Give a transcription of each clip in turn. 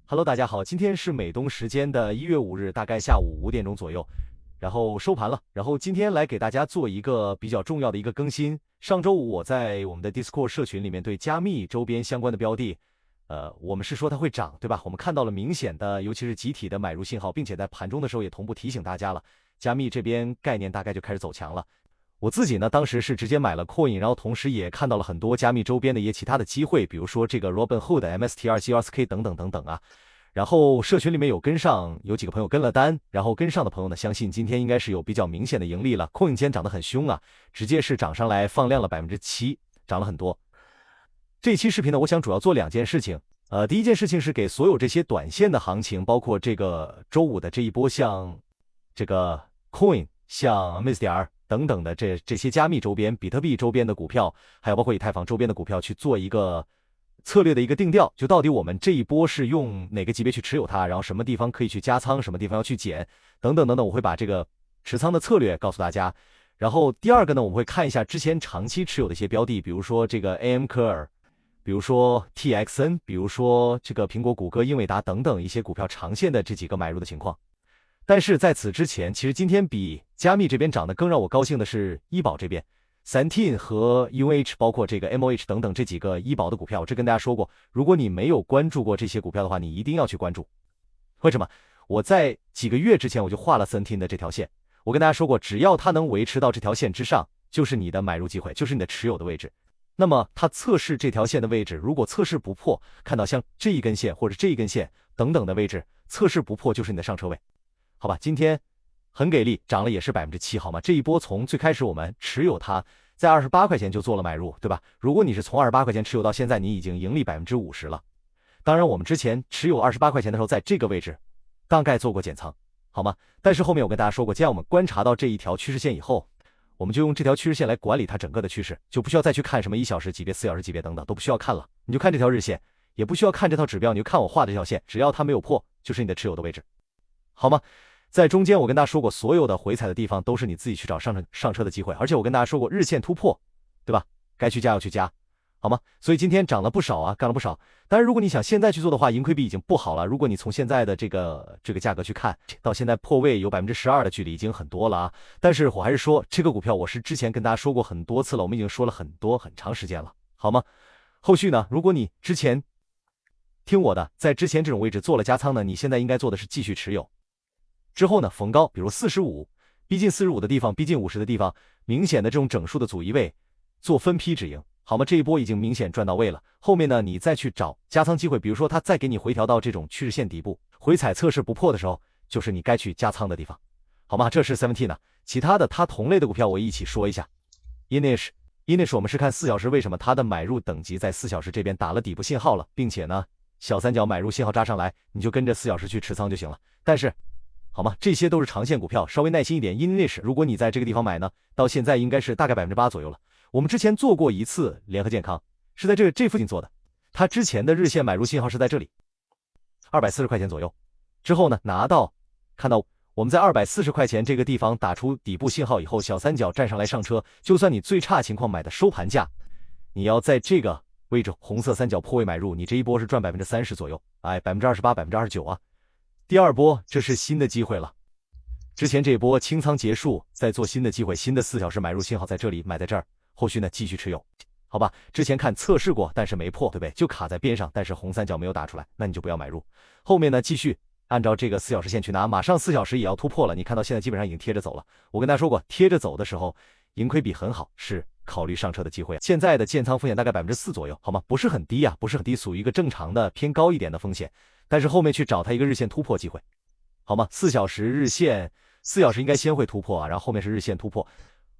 Hello，大家好，今天是美东时间的1月5日，大概下午5点钟左右，然后收盘了。然后今天来给大家做一个比较重要的一个更新。上周五我在我们的 Discord 社群里面对加密周边相关的标的，我们是说它会涨，对吧？我们看到了明显的，尤其是集体的买入信号，并且在盘中的时候也同步提醒大家了，加密这边概念大概就开始走强了。我自己呢，当时是直接买了 Coin， 然后同时也看到了很多加密周边的一些其他的机会，比如说这个 Robinhood、MSTR、GRSK 等等等等啊。然后社群里面有跟上，有几个朋友跟了单，然后跟上的朋友呢，相信今天应该是有比较明显的盈利了。Coin 今天涨得很凶啊，直接是涨上来放量了7%，涨了很多。这期视频呢，我想主要做两件事情。第一件事情是给所有这些短线的行情，包括这个周五的这一波，像这个 Coin、像 MSTR 等等的这些加密周边、比特币周边的股票，还有包括以太坊周边的股票，去做一个策略的一个定调，就到底我们这一波是用哪个级别去持有它，然后什么地方可以去加仓，什么地方要去减，等等等等，我会把这个持仓的策略告诉大家。然后第二个呢，我们会看一下之前长期持有的一些标的，比如说这个 AM 科尔，比如说 TXN， 比如说这个苹果、谷歌、英伟达等等一些股票长线的这几个买入的情况。但是在此之前，其实今天比加密这边涨得更让我高兴的是医保这边，Centene 和 UH 包括这个 MOH 等等这几个医保的股票，我这跟大家说过，如果你没有关注过这些股票的话，你一定要去关注。为什么？我在几个月之前我就画了 Centene 的这条线，我跟大家说过，只要它能维持到这条线之上，就是你的买入机会，就是你的持有的位置。那么它测试这条线的位置，如果测试不破，看到像这一根线或者这一根线等等的位置，测试不破就是你的上车位。好吧，今天很给力，涨了也是7%，好吗？这一波从最开始我们持有它，在28块钱就做了买入，对吧？如果你是从28块钱持有到现在，你已经盈利50%了。当然，我们之前持有28块钱的时候，在这个位置大概做过减仓，好吗？但是后面我跟大家说过，既然我们观察到这一条趋势线以后，我们就用这条趋势线来管理它整个的趋势，就不需要再去看什么1小时级别、4小时级别等等，都不需要看了，你就看这条日线，也不需要看这套指标，你就看我画的这条线，只要它没有破，就是你的持有的位置，好吗？在中间我跟大家说过，所有的回踩的地方都是你自己去找上车的机会，而且我跟大家说过，日线突破，对吧？该去加要去加，好吗？所以今天涨了不少啊，干了不少。当然，如果你想现在去做的话，盈亏比已经不好了。如果你从现在的这个价格去看，到现在破位有12%的距离，已经很多了啊。但是我还是说，这个股票我是之前跟大家说过很多次了，我们已经说了很长时间了，好吗？后续呢，如果你之前听我的，在之前这种位置做了加仓呢，你现在应该做的是继续持有。之后呢，逢高，比如45，逼近45的地方，逼近50的地方，明显的这种整数的阻一位，做分批止盈，好吗？这一波已经明显赚到位了。后面呢，你再去找加仓机会，比如说它再给你回调到这种趋势线底部，回踩测试不破的时候，就是你该去加仓的地方，好吗？这是 Seventeen 呢，其他的它同类的股票我一起说一下。Inish 我们是看4小时，为什么它的买入等级在4小时这边打了底部信号了，并且呢，小三角买入信号扎上来，你就跟着4小时去持仓就行了。但是好吗？这些都是长线股票，稍微耐心一点。Inish 如果你在这个地方买呢，到现在应该是大概8%左右了。我们之前做过一次联合健康，是在这附近做的，它之前的日线买入信号是在这里，240块钱左右。之后呢，看到我们在240块钱这个地方打出底部信号以后，小三角站上来上车，就算你最差情况买的收盘价，你要在这个位置红色三角破位买入，你这一波是赚30%左右，28%、29%啊。第二波，这是新的机会了。之前这一波清仓结束，再做新的机会，新的4小时买入信号在这里，买在这儿。后续呢，继续持有，好吧？之前看测试过，但是没破，对不对？就卡在边上，但是红三角没有打出来，那你就不要买入。后面呢，继续按照这个4小时线去拿，马上4小时也要突破了。你看到现在基本上已经贴着走了。我跟大家说过，贴着走的时候，盈亏比很好，是考虑上车的机会。现在的建仓风险大概4%左右，好吗？不是很低啊，不是很低，属于一个正常的偏高一点的风险。但是后面去找它一个日线突破机会，好吗？4小时日线，4小时应该先会突破啊，然后后面是日线突破。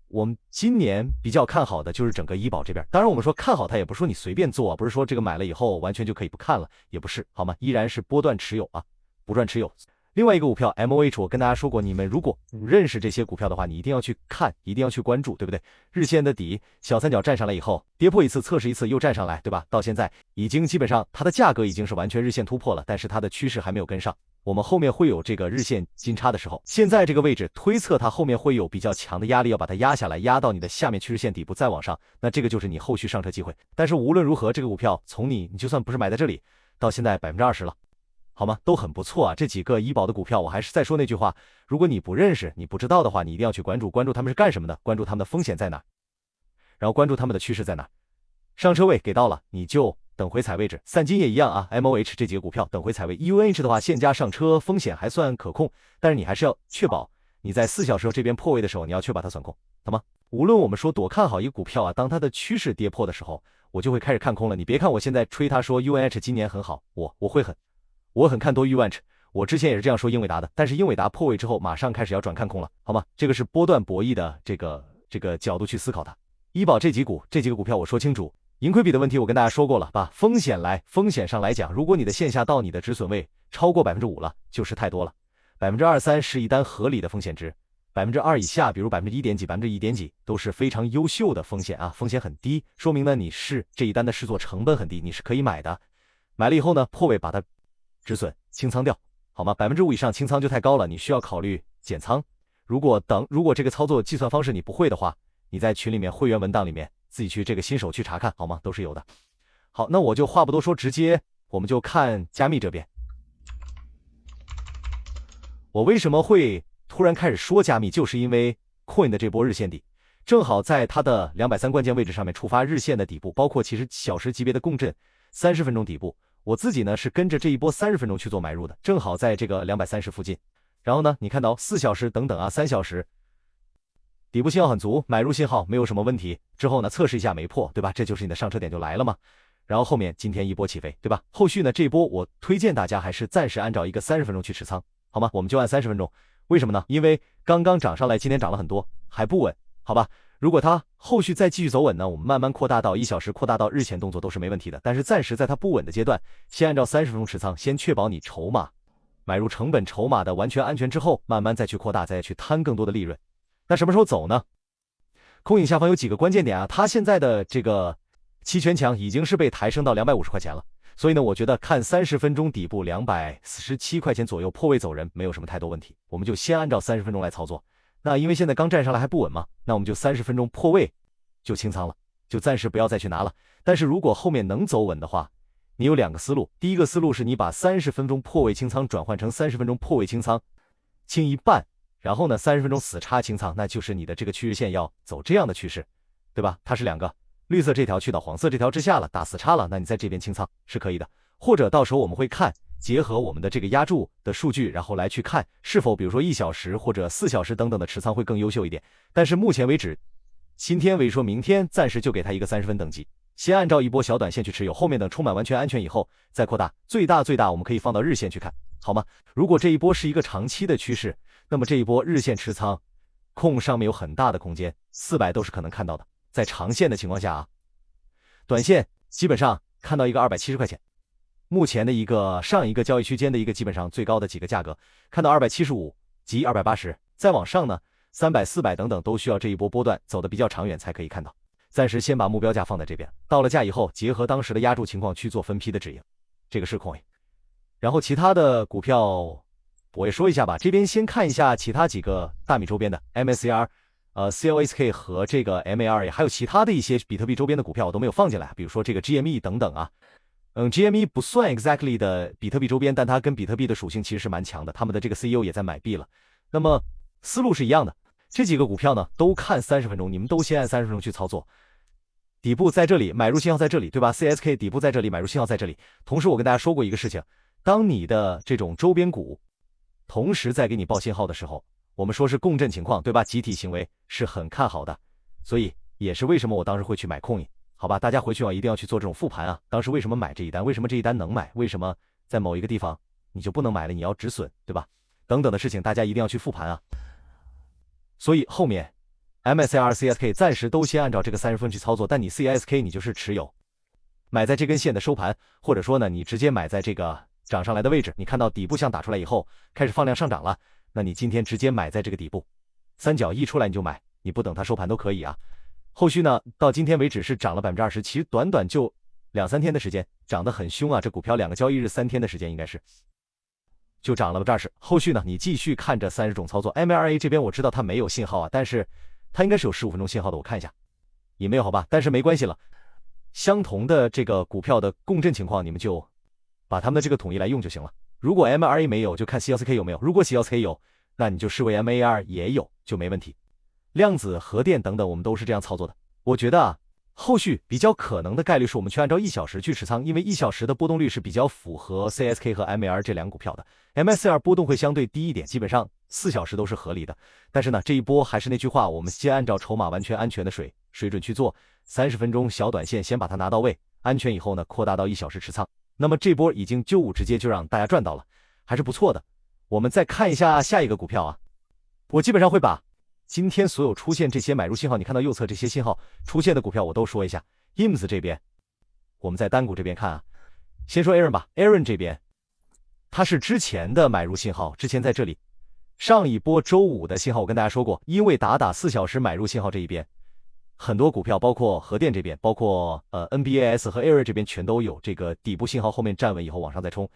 我们今年比较看好的就是整个医保这边，当然我们说看好它也不是说你随便做啊，不是说这个买了以后完全就可以不看了，也不是，好吗？依然是波段持有啊，不断持有。另外一个股票 MOH， 我跟大家说过，你们如果认识这些股票的话，你一定要去看，一定要去关注，对不对？日线的底，小三角站上来以后，跌破一次，测试一次，又站上来，对吧？到现在已经基本上它的价格已经是完全日线突破了，但是它的趋势还没有跟上。我们后面会有这个日线金叉的时候，现在这个位置推测它后面会有比较强的压力，要把它压下来，压到你的下面趋势线底部再往上，那这个就是你后续上车机会。但是无论如何，这个股票从你就算不是买在这里，到现在20%了。好吗？都很不错啊，这几个医保的股票，我还是再说那句话，如果你不认识、你不知道的话，你一定要去关注，关注他们是干什么的，关注他们的风险在哪，然后关注他们的趋势在哪。上车位给到了，你就等回踩位置。散金也一样啊 ，MOH 这几个股票等回踩位。UNH 的话，现价上车风险还算可控，但是你还是要确保你在4小时这边破位的时候，你要确保它算空，好吗？无论我们说多看好一个股票啊，当它的趋势跌破的时候，我就会开始看空了。你别看我现在吹它说 UNH 今年很好，我很看多 UNH， 我之前也是这样说英伟达的，但是英伟达破位之后，马上开始要转看空了，好吗？这个是波段博弈的这个角度去思考它。医保这几个股票我说清楚，盈亏比的问题我跟大家说过了，把风险上来讲，如果你的线下到你的止损位超过 5% 了，就是太多了。2-3% 是一单合理的风险值，2%以下，比如1点几、1点几，都是非常优秀的风险啊，风险很低，说明呢你是这一单的试作成本很低，你是可以买的。买了以后呢，破位把它止损清仓掉，好吗？5%以上清仓就太高了，你需要考虑减仓。如果这个操作计算方式你不会的话，你在群里面会员文档里面自己去这个新手去查看，好吗？都是有的。好，那我就话不多说，直接我们就看加密这边。我为什么会突然开始说加密，就是因为 Coin 的这波日线底，正好在它的230关键位置上面触发日线的底部，包括其实小时级别的共振30分钟底部。我自己呢是跟着这一波30分钟去做买入的，正好在这个230附近。然后呢，你看到4小时等等啊，3小时底部信号很足，买入信号没有什么问题。之后呢，测试一下没破，对吧？这就是你的上车点就来了嘛。然后后面今天一波起飞，对吧？后续呢这一波我推荐大家还是暂时按照一个30分钟去持仓，好吗？我们就按30分钟。为什么呢？因为刚刚涨上来，今天涨了很多，还不稳，好吧？如果它后续再继续走稳呢，我们慢慢扩大到1小时，扩大到日前动作都是没问题的。但是暂时在它不稳的阶段，先按照30分钟持仓，先确保你筹码买入成本筹码的完全安全之后，慢慢再去扩大，再去摊更多的利润。那什么时候走呢？空影下方有几个关键点啊，它现在的这个期权墙已经是被抬升到250块钱了，所以呢，我觉得看30分钟底部247块钱左右破位走人没有什么太多问题，我们就先按照30分钟来操作。那因为现在刚站上来还不稳嘛，那我们就30分钟破位就清仓了，就暂时不要再去拿了。但是如果后面能走稳的话，你有2个思路，第一个思路是你把30分钟破位清仓转换成30分钟破位清仓，清一半，然后呢30分钟死叉清仓，那就是你的这个趋势线要走这样的趋势，对吧？它是2个，绿色这条去到黄色这条之下了，打死叉了，那你在这边清仓是可以的。或者到时候我们会看结合我们的这个压注的数据，然后来去看是否比如说1小时或者4小时等等的持仓会更优秀一点。但是目前为止，今天为说明天暂时就给它一个30分等级，先按照一波小短线去持有，后面等充满完全安全以后再扩大，最大我们可以放到日线去看，好吗？如果这一波是一个长期的趋势，那么这一波日线持仓空上面有很大的空间，400都是可能看到的。在长线的情况下啊，短线基本上看到一个270块钱，目前的上一个交易区间的一个基本上最高的几个价格，看到275及280，再往上呢300、400等等都需要这一波波段走得比较长远才可以看到。暂时先把目标价放在这边，到了价以后，结合当时的压注情况去做分批的止盈，这个是 Coin。然后其他的股票我也说一下吧，这边先看一下其他几个大米周边的 MSCI、CLSK 和这个 MARA， 还有其他的一些比特币周边的股票我都没有放进来，比如说这个 GME 等等啊。GME 不算 exactly 的比特币周边，但它跟比特币的属性其实是蛮强的，他们的这个 CEO 也在买币了。那么思路是一样的，这几个股票呢都看30分钟，你们都先按30分钟去操作。底部在这里，买入信号在这里，对吧？ CSK 底部在这里，买入信号在这里。同时我跟大家说过一个事情，当你的这种周边股同时在给你报信号的时候，我们说是共振情况，对吧？集体行为是很看好的，所以也是为什么我当时会去买Coin。好吧，大家回去一定要去做这种复盘啊！当时为什么买这一单？为什么这一单能买？为什么在某一个地方你就不能买了？你要止损，对吧？等等的事情，大家一定要去复盘啊！所以后面 MSCI、CSK 暂时都先按照这个30分钟去操作，但你 CSK 你就是持有，买在这根线的收盘，或者说呢，你直接买在这个涨上来的位置，你看到底部像打出来以后开始放量上涨了，那你今天直接买在这个底部，三角一出来你就买，你不等它收盘都可以啊。后续呢，到今天为止是涨了20%，其实短短就2-3天的时间，涨得很凶啊！这股票2个交易日3天的时间应该是就涨了20%。后续呢，你继续看着30种操作。MRA 这边我知道它没有信号啊，但是它应该是有15分钟信号的，我看一下也没有，好吧，但是没关系了。相同的这个股票的共振情况，你们就把他们的这个统一来用就行了。如果 MRA 没有，就看 CLCK 有没有。如果 CLCK 有，那你就视为 MAR 也有，就没问题。量子、核电等等，我们都是这样操作的。我觉得啊，后续比较可能的概率是我们去按照1小时去持仓，因为1小时的波动率是比较符合 CSK 和 MAR 这两股票的。MSCR 波动会相对低一点，基本上4小时都是合理的。但是呢，这一波还是那句话，我们先按照筹码完全安全的水准去做，30分钟小短线先把它拿到位，安全以后呢，扩大到1小时持仓。那么这波已经95直接就让大家赚到了，还是不错的。我们再看一下下一个股票啊，我基本上会把今天所有出现这些买入信号，你看到右侧这些信号出现的股票我都说一下。IMS 这边，我们在单股这边看啊，先说 Aaron 吧。Aaron 这边，它是之前的买入信号，之前在这里，上一波周五的信号我跟大家说过，因为打4小时买入信号这一边，很多股票包括核电这边，包括NBAS 和 Aaron 这边全都有这个底部信号，后面站稳以后往上再冲。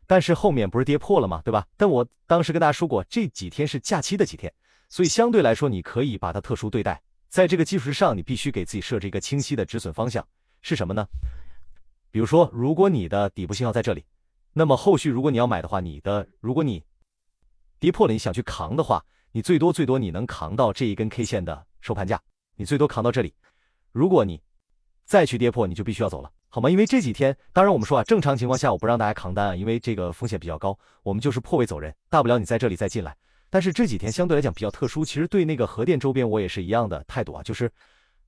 但是后面不是跌破了吗？对吧？但我当时跟大家说过，这几天是假期的几天，所以相对来说你可以把它特殊对待。在这个基础之上，你必须给自己设置一个清晰的止损方向，是什么呢？比如说，如果你的底部信号在这里，那么后续如果你要买的话，如果你跌破了，你想去扛的话，你最多你能扛到这一根 K 线的收盘价，你最多扛到这里。如果你再去跌破，你就必须要走了。好吗？因为这几天，当然我们说啊，正常情况下我不让大家扛单啊，因为这个风险比较高，我们就是破位走人，大不了你在这里再进来。但是这几天相对来讲比较特殊，其实对那个核电周边我也是一样的态度啊，就是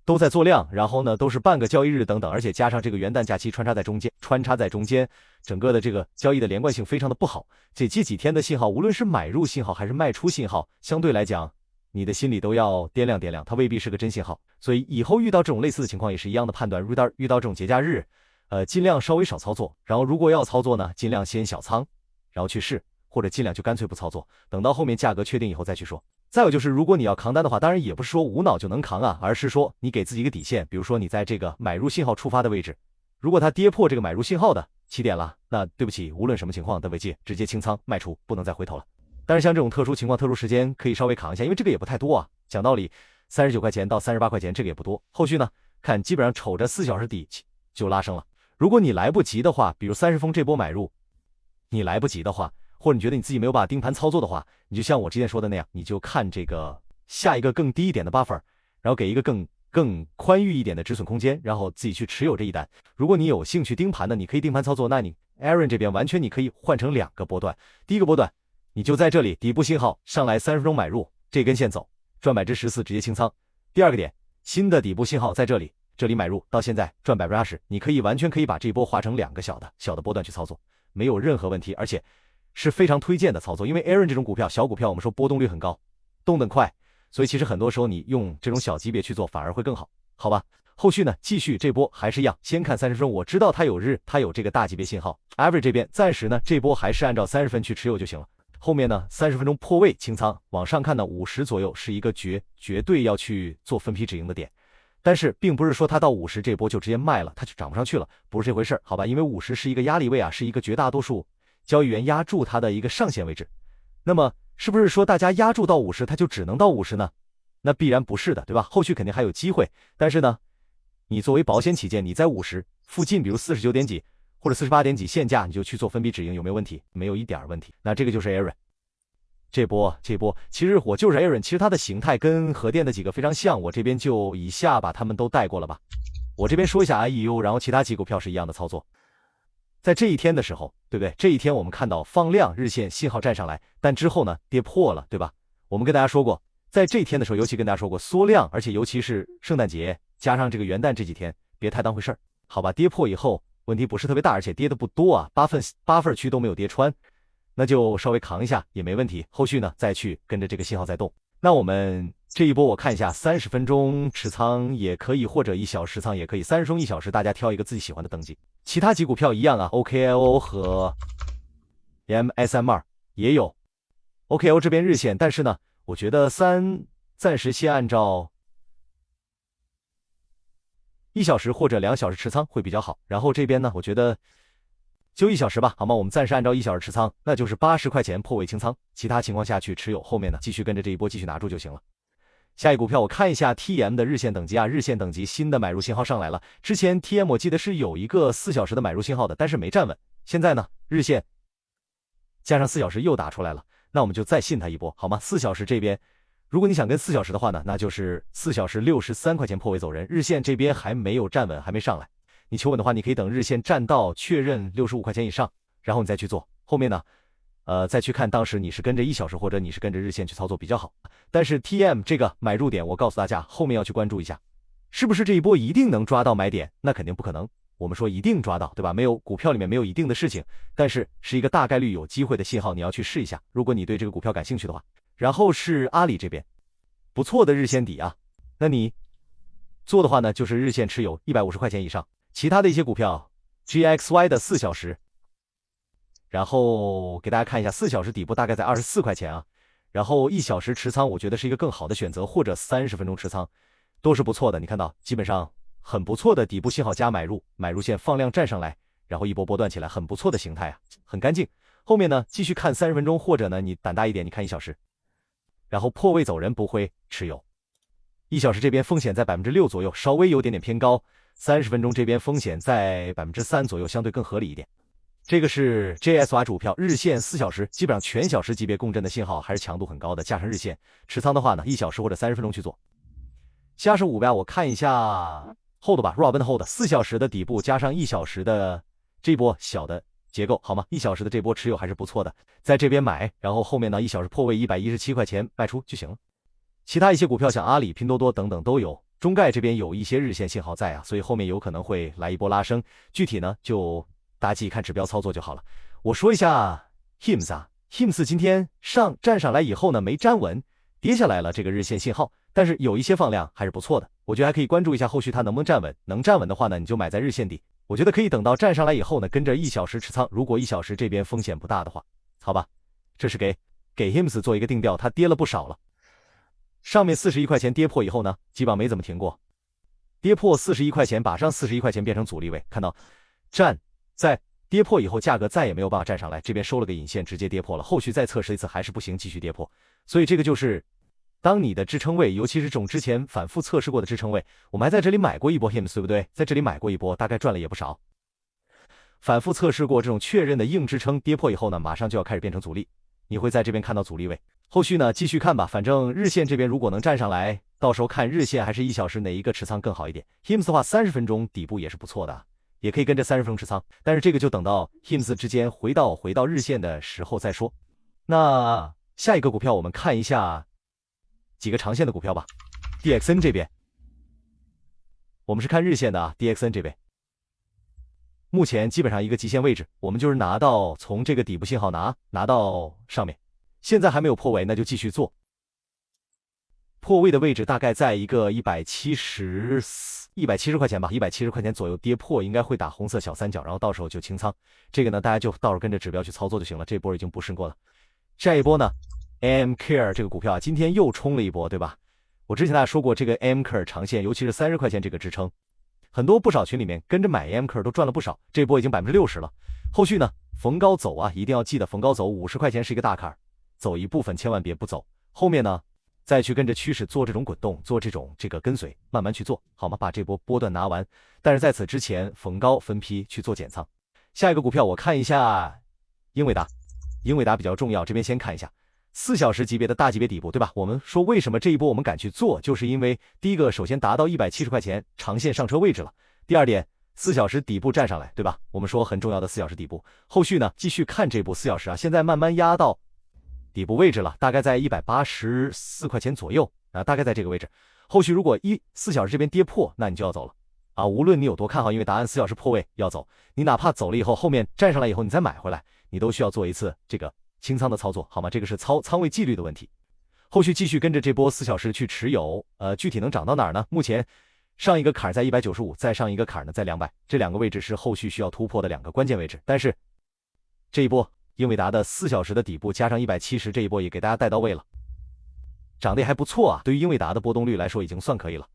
都在做量，然后呢都是半个交易日等等，而且加上这个元旦假期穿插在中间，整个的这个交易的连贯性非常的不好。这几天的信号，无论是买入信号还是卖出信号，相对来讲，你的心里都要掂量，它未必是个真信号。所以以后遇到这种类似的情况也是一样的判断，遇到这种节假日，尽量稍微少操作，然后如果要操作呢，尽量先小仓，然后去试，或者尽量就干脆不操作，等到后面价格确定以后再去说。再有就是，如果你要扛单的话，当然也不是说无脑就能扛啊，而是说你给自己一个底线，比如说你在这个买入信号触发的位置，如果它跌破这个买入信号的起点了，那对不起，无论什么情况的尾迹直接清仓卖出，不能再回头了。但是像这种特殊情况、特殊时间可以稍微扛一下，因为这个也不太多啊。讲道理，39块钱到38块钱这个也不多。后续呢，看基本上瞅着4小时底就拉升了。如果你来不及的话，比如30峰这波买入，你来不及的话，或者你觉得你自己没有办法盯盘操作的话，你就像我之前说的那样，你就看这个下一个更低一点的 buffer， 然后给一个更宽裕一点的止损空间，然后自己去持有这一单。如果你有兴趣盯盘的，你可以盯盘操作，那你 Aaron 这边完全你可以换成2个波段。第一个波段，你就在这里底部信号上来30分钟买入，这根线走，赚14%直接清仓。第二个点，新的底部信号在这里买入，到现在赚20%，你可以完全可以把这一波划成2个小的波段去操作，没有任何问题，而且是非常推荐的操作。因为 Aaron 这种股票，小股票我们说波动率很高，动得快，所以其实很多时候你用这种小级别去做反而会更好，好吧？后续呢，继续这波还是一样，先看30分钟，我知道它有这个大级别信号 ，Average 这边暂时呢这波还是按照30分去持有就行了。后面呢30分钟破位清仓，往上看呢50左右是一个绝对要去做分批止盈的点。但是并不是说它到50这波就直接卖了，它就涨不上去了，不是这回事，好吧？因为50是一个压力位啊，是一个绝大多数交易员压住它的一个上限位置。那么是不是说大家压住到50它就只能到50呢？那必然不是的，对吧？后续肯定还有机会，但是呢，你作为保险起见，你在50附近，比如49点几或者48点几现价，你就去做分批止盈，有没有问题？没有一点问题。那这个就是 Aaron。这波，其实我就是 Aaron， 其实它的形态跟核电的几个非常像，我这边就以下把它们都带过了吧。我这边说一下 IEU， 然后其他几股票是一样的操作。在这一天的时候，对不对？这一天我们看到放量日线信号站上来，但之后呢跌破了，对吧？我们跟大家说过，在这一天的时候，尤其跟大家说过缩量，而且尤其是圣诞节加上这个元旦这几天，别太当回事儿，好吧？跌破以后问题不是特别大，而且跌的不多啊，八份区都没有跌穿。那就稍微扛一下也没问题，后续呢再去跟着这个信号再动。那我们这一波我看一下30分钟持仓也可以，或者1小时持仓也可以，30分钟1小时大家挑一个自己喜欢的等级。其他几股票一样啊 ，OKLO 和 MSMR 也有 OKLO 这边日线，但是呢我觉得暂时先按照1小时或者2小时持仓会比较好。然后这边呢我觉得就1小时吧，好吗？我们暂时按照1小时持仓，那就是80块钱破位清仓，其他情况下去持有，后面呢继续跟着这一波继续拿住就行了。下一股票我看一下 TM 的日线等级啊，日线等级新的买入信号上来了。之前 TM 我记得是有一个4小时的买入信号的，但是没站稳。现在呢，日线加上4小时又打出来了，那我们就再信它一波，好吗？4小时这边，如果你想跟4小时的话呢，那就是4小时63块钱破位走人，日线这边还没有站稳，还没上来。你求稳的话，你可以等日线站到确认65块钱以上，然后你再去做。后面呢，再去看当时你是跟着1小时或者你是跟着日线去操作比较好。但是 TM 这个买入点，我告诉大家，后面要去关注一下，是不是这一波一定能抓到买点？那肯定不可能。我们说一定抓到，对吧？没有股票里面没有一定的事情，但是是一个大概率有机会的信号，你要去试一下。如果你对这个股票感兴趣的话，然后是阿里这边，不错的日线底啊。那你做的话呢，就是日线持有150块钱以上，其他的一些股票 GXY 的4小时，然后给大家看一下4小时底部大概在24块钱啊。然后1小时持仓，我觉得是一个更好的选择，或者30分钟持仓都是不错的。你看到基本上很不错的底部信号加买入线放量站上来，然后一波波段起来，很不错的形态啊，很干净。后面呢继续看30分钟，或者呢你胆大一点，你看1小时，然后破位走人不会持有。1小时这边风险在6%左右，稍微有点点偏高。30分钟这边风险在3%左右，相对更合理一点。这个是 JSY 股票日线4小时，基本上全小时级别共振的信号还是强度很高的，加上日线持仓的话呢，1小时或者30分钟去做。下手500，我看一下 hold 吧 ，Robin hold 4小时的底部加上1小时的这波小的结构，好吗？1小时的这波持有还是不错的，在这边买，然后后面呢1小时破位117块钱卖出就行了。其他一些股票像阿里、拼多多等等都有，中概这边有一些日线信号在啊，所以后面有可能会来一波拉升。具体呢就大家自己看指标操作就好了。我说一下 HIMS 啊 ，HIMS 今天站上来以后呢没站稳，跌下来了这个日线信号，但是有一些放量还是不错的，我觉得还可以关注一下后续它能不能站稳。能站稳的话呢，你就买在日线底。我觉得可以等到站上来以后呢，跟着1小时持仓。如果1小时这边风险不大的话，好吧，这是给 HIMS 做一个定调，它跌了不少了。上面41块钱跌破以后呢，基本上没怎么停过，跌破41块钱，把上41块钱变成阻力位，看到站在跌破以后，价格再也没有办法站上来，这边收了个引线，直接跌破了，后续再测试一次还是不行，继续跌破。所以这个就是当你的支撑位，尤其是这种之前反复测试过的支撑位，我们还在这里买过一波 HIMS， 对不对？在这里买过一波，大概赚了也不少。反复测试过这种确认的硬支撑，跌破以后呢，马上就要开始变成阻力，你会在这边看到阻力位。后续呢继续看吧，反正日线这边如果能站上来，到时候看日线还是1小时哪一个持仓更好一点。HIMS 的话30分钟底部也是不错的，也可以跟着30分钟持仓，但是这个就等到 HIMS 之间回到日线的时候再说。那下一个股票我们看一下几个长线的股票吧。DXN 这边我们是看日线的啊， DXN 这边目前基本上一个极限位置，我们就是拿到从这个底部信号拿到上面，现在还没有破位，那就继续做。破位的位置大概在一个170块钱吧，170块钱左右跌破，应该会打红色小三角，然后到时候就清仓。这个呢，大家就到时候跟着指标去操作就行了。这波已经不试过了。下一波呢 ，AMCare 这个股票啊，今天又冲了一波，对吧？我之前大家说过，这个 AMCare 长线，尤其是30块钱这个支撑，不少群里面跟着买 AMCare 都赚了不少。这波已经60%了。后续呢，逢高走啊，一定要记得逢高走，50块钱是一个大坎儿，走一部分千万别不走。后面呢，再去跟着趋势做这种滚动，做这个跟随，慢慢去做，好吗？把这波波段拿完，但是在此之前逢高分批去做减仓。下一个股票我看一下英伟达比较重要，这边先看一下4小时级别的大级别底部，对吧？我们说为什么这一波我们敢去做，就是因为第一个，首先达到170块钱长线上车位置了；第二点，4小时底部站上来，对吧？我们说很重要的4小时底部，后续呢继续看这波4小时啊，现在慢慢压到底部位置了，大概在184块钱左右啊，大概在这个位置。后续如果4小时这边跌破，那你就要走了啊！无论你有多看好，因为答案4小时破位要走，你哪怕走了以后，后面站上来以后你再买回来，你都需要做一次这个清仓的操作，好吗？这个是仓位纪律的问题。后续继续跟着这波4小时去持有，具体能涨到哪儿呢？目前上一个坎在195，再上一个坎呢在200，这两个位置是后续需要突破的两个关键位置。但是这一波英伟达的4小时的底部加上170，这一波也给大家带到位了，涨得也还不错啊。对于英伟达的波动率来说已经算可以了。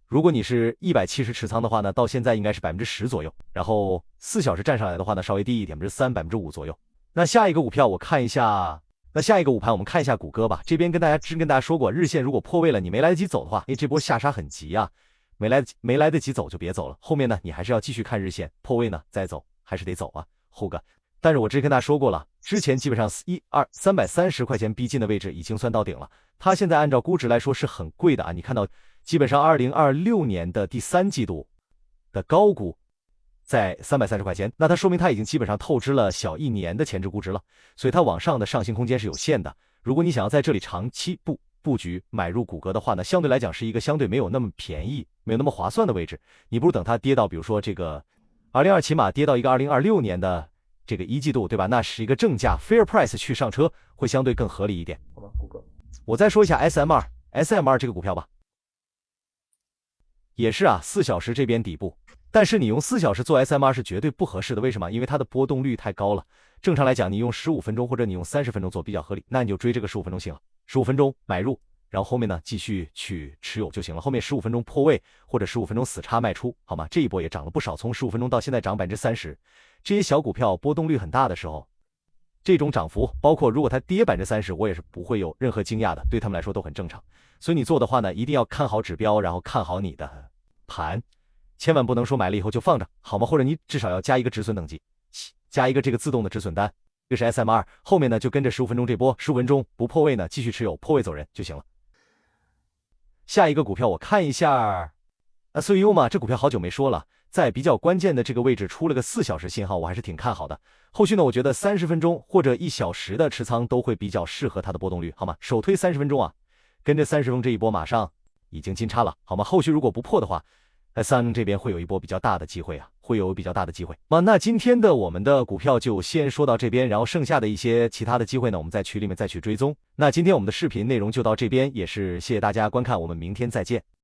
如果你是170持仓的话呢，到现在应该是10%左右，然后4小时站上来的话呢，稍微低一点，3%、5%左右。那下一个股票我看一下，那下一个午盘我们看一下谷歌吧。这边跟大家说过，日线如果破位了，你没来得及走的话，这波下杀很急啊，没来得及走就别走了。后面呢，你还是要继续看日线，破位呢再走，还是得走啊，后个但是我之前跟大家说过了，之前基本上330块钱逼近的位置已经算到顶了，它现在按照估值来说是很贵的啊。你看到基本上2026年的第3季度的高估在330块钱，那它说明它已经基本上透支了小1年的前置估值了，所以它往上的上行空间是有限的。如果你想要在这里长期布局买入谷歌的话呢，相对来讲是一个相对没有那么便宜、没有那么划算的位置。你不如等它跌到，比如说这个2022起码跌到一个2026年的这个1季度，对吧？那是一个正价 fair price 去上车，会相对更合理一点。好吧，谷歌。我再说一下 SMR 这个股票吧，也是啊，4小时这边底部，但是你用4小时做 SMR 是绝对不合适的。为什么？因为它的波动率太高了。正常来讲，你用15分钟或者你用30分钟做比较合理，那你就追这个15分钟行了。15分钟买入，然后后面呢继续去持有就行了。后面15分钟破位或者15分钟死叉卖出，好吗？这一波也涨了不少，从15分钟到现在涨30%。这些小股票波动率很大的时候，这种涨幅，包括如果它跌30%，我也是不会有任何惊讶的，对他们来说都很正常。所以你做的话呢，一定要看好指标，然后看好你的盘，千万不能说买了以后就放着，好吗？或者你至少要加一个止损等级，加一个这个自动的止损单，这是 SMR。后面呢就跟着15分钟这波，15分钟不破位呢继续持有，破位走人就行了。下一个股票我看一下，SUU 嘛，这股票好久没说了，在比较关键的这个位置出了个4小时信号，我还是挺看好的。后续呢，我觉得30分钟或者1小时的持仓都会比较适合它的波动率，好吗？首推30分钟啊，跟着30分钟这一波马上已经金叉了，好吗？后续如果不破的话，SUU 这边会有一波比较大的机会啊，会有比较大的机会。那今天的我们的股票就先说到这边，然后剩下的一些其他的机会呢，我们在群里面再去追踪。那今天我们的视频内容就到这边，也是谢谢大家观看，我们明天再见。